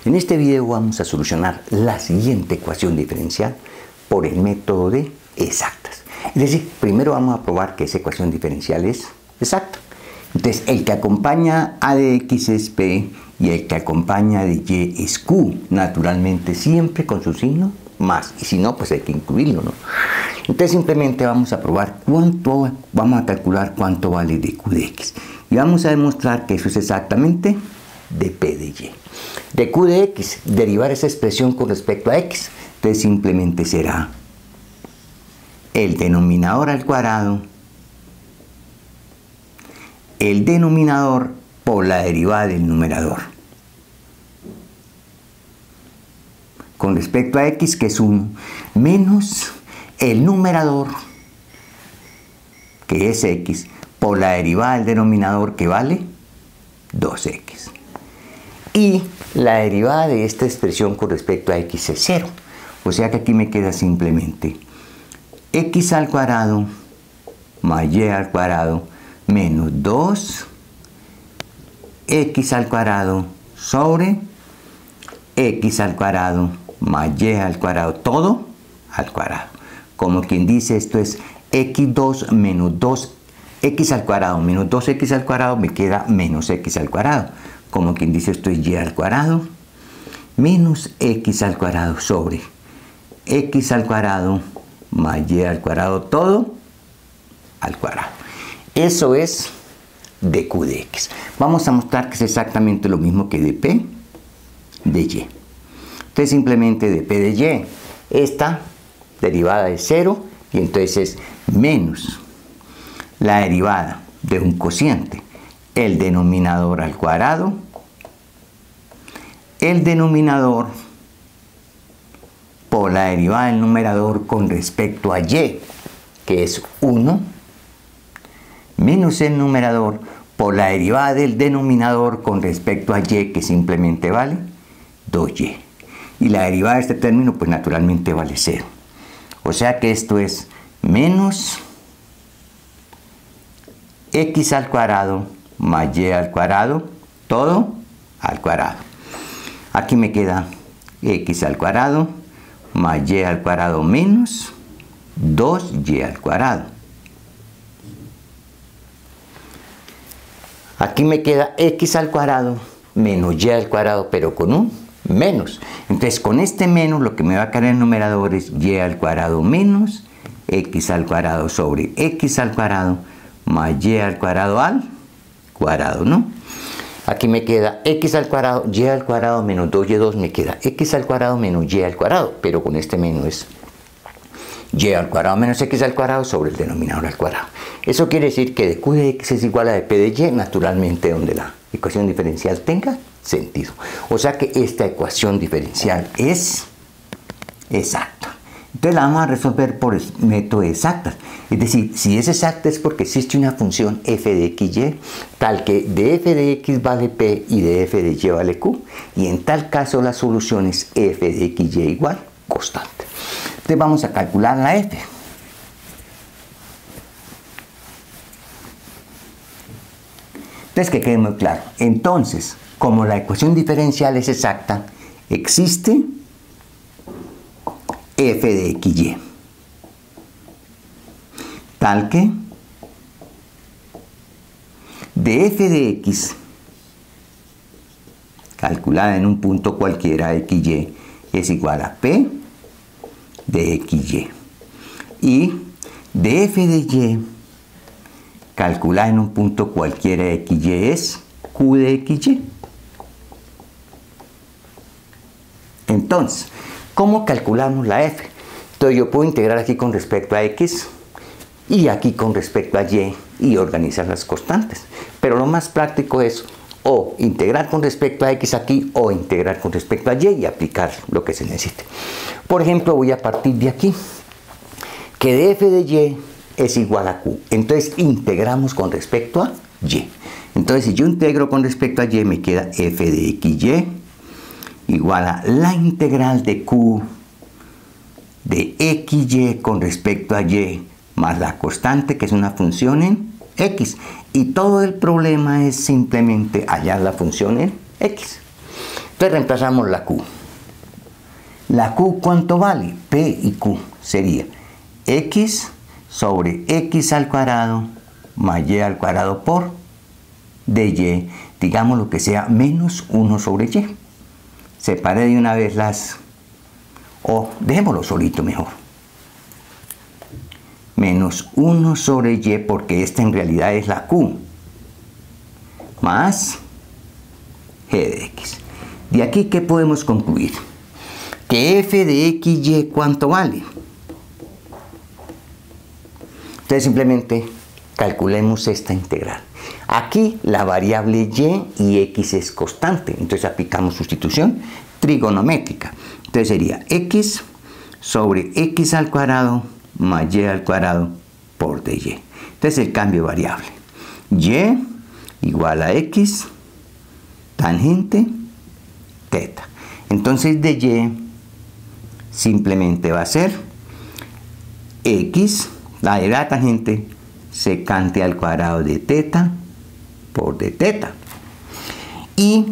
En este video vamos a solucionar la siguiente ecuación diferencial por el método de exactas. Es decir, primero vamos a probar que esa ecuación diferencial es exacta. Entonces, el que acompaña a de x es p y el que acompaña de y es q, naturalmente siempre con su signo más. Y si no, pues hay que incluirlo, ¿no? Entonces, simplemente vamos a probar vamos a calcular cuánto vale de q de x. Y vamos a demostrar que eso es exactamente de p de y. De q de x, derivar esa expresión con respecto a x. Entonces, simplemente será el denominador al cuadrado, el denominador por la derivada del numerador. Con respecto a x, que es 1, menos el numerador, que es x, por la derivada del denominador, que vale 2x. Y la derivada de esta expresión con respecto a x es 0. O sea que aquí me queda simplemente x al cuadrado más y al cuadrado menos 2x al cuadrado sobre x al cuadrado más y al cuadrado, todo al cuadrado. Como quien dice, esto es x2 menos 2x al cuadrado menos 2x al cuadrado, me queda menos x al cuadrado. Como quien dice, esto es y al cuadrado menos x al cuadrado sobre x al cuadrado más y al cuadrado, todo al cuadrado. Eso es de q de x. Vamos a mostrar que es exactamente lo mismo que de p de y. Entonces, simplemente de p de y, esta derivada es 0 y entonces es menos la derivada de un cociente, el denominador al cuadrado, el denominador por la derivada del numerador con respecto a y, que es 1, menos el numerador por la derivada del denominador con respecto a y, que simplemente vale 2y. Y la derivada de este término, pues naturalmente vale 0. O sea que esto es menos x al cuadrado más y al cuadrado, todo al cuadrado. Aquí me queda x al cuadrado más y al cuadrado menos 2y al cuadrado. Aquí me queda x al cuadrado menos y al cuadrado, pero con un menos. Entonces, con este menos, lo que me va a quedar en el numerador es y al cuadrado menos x al cuadrado sobre x al cuadrado más y al cuadrado, ¿no? Aquí me queda x al cuadrado, y al cuadrado menos 2y2, me queda x al cuadrado menos y al cuadrado, pero con este menos es y al cuadrado menos x al cuadrado sobre el denominador al cuadrado. Eso quiere decir que de q de x es igual a de p de y, naturalmente donde la ecuación diferencial tenga sentido. O sea que esta ecuación diferencial es exacta. Entonces la vamos a resolver por el método de exactas. Es decir, si es exacta es porque existe una función f de x, y, tal que de f de x vale p y de f de y vale q. Y en tal caso la solución es f de x, y igual constante. Entonces vamos a calcular la f. Entonces que quede muy claro. Entonces, como la ecuación diferencial es exacta, existe f de x, y, tal que de f de x calculada en un punto cualquiera x, y es igual a p de x, y de f de y calculada en un punto cualquiera x, y es q de x, y. Entonces, ¿cómo calculamos la f? Entonces yo puedo integrar aquí con respecto a x y aquí con respecto a y organizar las constantes. Pero lo más práctico es o integrar con respecto a x aquí o integrar con respecto a y aplicar lo que se necesite. Por ejemplo, voy a partir de aquí, que de f de y es igual a q. Entonces integramos con respecto a y. Entonces si yo integro con respecto a y, me queda f de x, y igual a la integral de q de xy con respecto a y más la constante, que es una función en x. Y todo el problema es simplemente hallar la función en x. Entonces reemplazamos la Q. ¿La Q cuánto vale? P y Q sería X sobre X al cuadrado más Y al cuadrado por dy, digamos lo que sea menos 1 sobre Y. Separé de una vez las, o dejémoslo solito mejor. Menos 1 sobre Y, porque esta en realidad es la Q, más G de X. De aquí, ¿qué podemos concluir? Que f de x, y, ¿cuánto vale? Entonces simplemente calculemos esta integral. Aquí la variable y x es constante, entonces aplicamos sustitución trigonométrica. Entonces sería x sobre x al cuadrado más y al cuadrado por dy. Entonces el cambio de variable. Y igual a x tangente teta. Entonces de y simplemente va a ser x, la derivada tangente, secante al cuadrado de teta por de teta. Y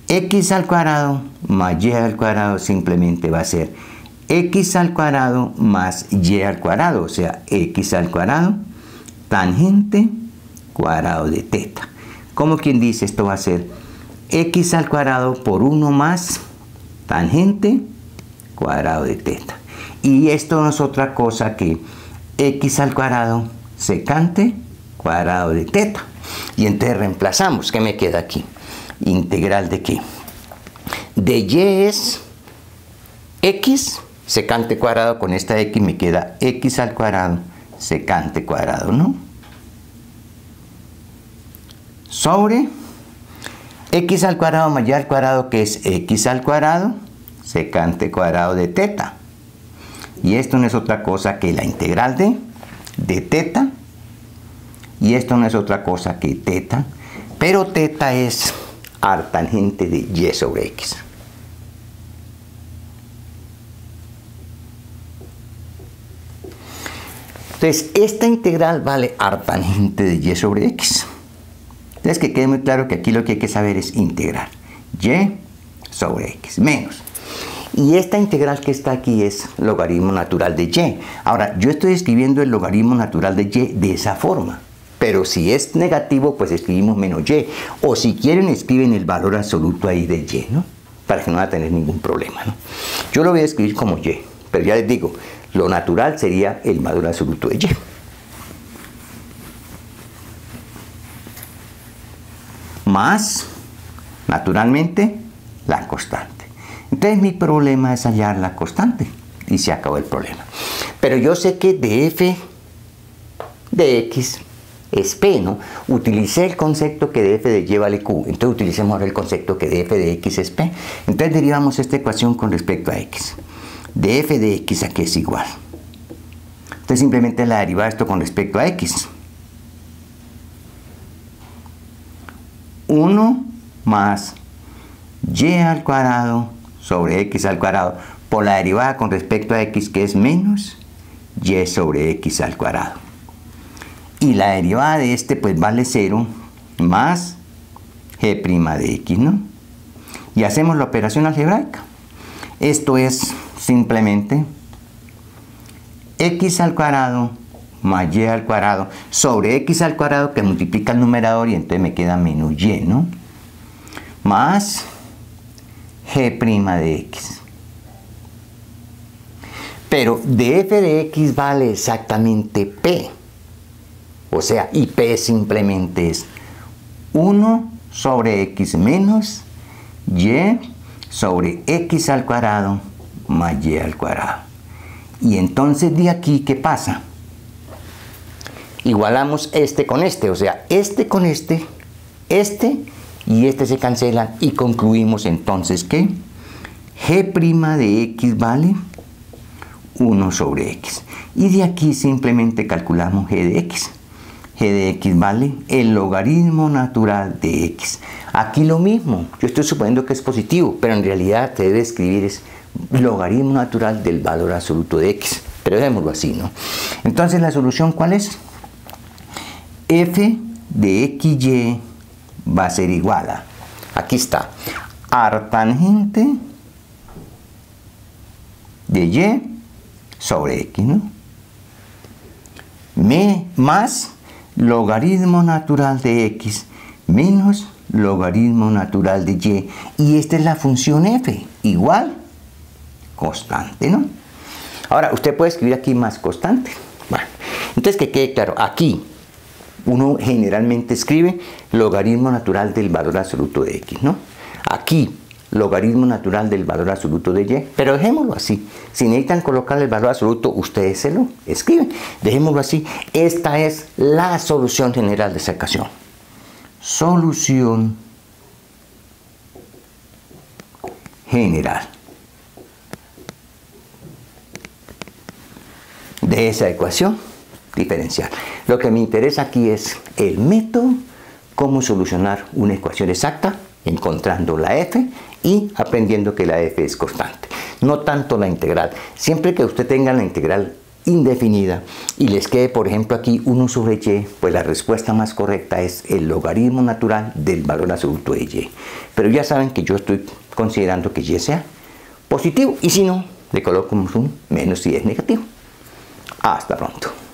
x al cuadrado más y al cuadrado simplemente va a ser x al cuadrado más y al cuadrado, o sea, x al cuadrado tangente cuadrado de teta. Como quien dice, esto va a ser x al cuadrado por 1 más tangente cuadrado de teta. Y esto no es otra cosa que x al cuadrado secante cuadrado de teta. Y entonces reemplazamos. ¿Qué me queda aquí? ¿Integral de qué? De y es x secante cuadrado, con esta x me queda x al cuadrado secante cuadrado, ¿no? Sobre x al cuadrado más y al cuadrado, que es x al cuadrado secante cuadrado de teta. Y esto no es otra cosa que la integral de teta. Y esto no es otra cosa que teta. Pero teta es arctangente de y sobre x. Entonces, esta integral vale arctangente de y sobre x. Entonces, que quede muy claro que aquí lo que hay que saber es integrar y sobre x menos. Y esta integral que está aquí es logaritmo natural de y. Ahora, yo estoy escribiendo el logaritmo natural de y de esa forma. Pero si es negativo, pues escribimos menos y. O si quieren, escriben el valor absoluto ahí de y, ¿no? Para que no va a tener ningún problema, ¿no? Yo lo voy a escribir como y. Pero ya les digo, lo natural sería el valor absoluto de y. Más, naturalmente, la constante. Entonces mi problema es hallar la constante y se acabó el problema. Pero yo sé que de f de x es p, ¿no? Utilicé el concepto que de f de y vale q. Entonces utilicemos ahora el concepto que de f de x es p. Entonces derivamos esta ecuación con respecto a x. De f de x aquí es igual. Entonces simplemente la derivada de esto con respecto a x. 1 más y al cuadrado sobre x al cuadrado por la derivada con respecto a x, que es menos y sobre x al cuadrado. Y la derivada de este pues vale 0 más g' de x, ¿no? Y hacemos la operación algebraica. Esto es simplemente x al cuadrado más y al cuadrado sobre x al cuadrado, que multiplica el numerador y entonces me queda menos y, ¿no? Más g' de x. Pero de f de x vale exactamente p. O sea, y p simplemente es 1 sobre x menos y sobre x al cuadrado más y al cuadrado. Y entonces de aquí, ¿qué pasa? Igualamos este con este, o sea, este con este y este se cancelan y concluimos entonces que g' de x vale 1 sobre x. Y de aquí simplemente calculamos g de x. G de x vale el logaritmo natural de x. Aquí lo mismo, yo estoy suponiendo que es positivo, pero en realidad se debe escribir es logaritmo natural del valor absoluto de x. Pero dejémoslo así, ¿no? Entonces, ¿la solución cuál es? F de xy va a ser igual a, aquí está, artangente de y sobre x, ¿no? Más logaritmo natural de x menos logaritmo natural de y. Y esta es la función f, igual, constante, ¿no? Ahora, usted puede escribir aquí más constante. Bueno, entonces que quede claro, aquí uno generalmente escribe logaritmo natural del valor absoluto de x, ¿no? Aquí, logaritmo natural del valor absoluto de y, pero dejémoslo así. Si necesitan colocar el valor absoluto, ustedes se lo escriben. Dejémoslo así. Esta es la solución general de esa ecuación. Solución general de esa ecuación diferencial. Lo que me interesa aquí es el método, cómo solucionar una ecuación exacta, encontrando la f y aprendiendo que la f es constante. No tanto la integral. Siempre que usted tenga la integral indefinida y les quede, por ejemplo, aquí 1 sobre y, pues la respuesta más correcta es el logaritmo natural del valor absoluto de y. Pero ya saben que yo estoy considerando que y sea positivo, y si no, le coloco un menos si es negativo. Hasta pronto.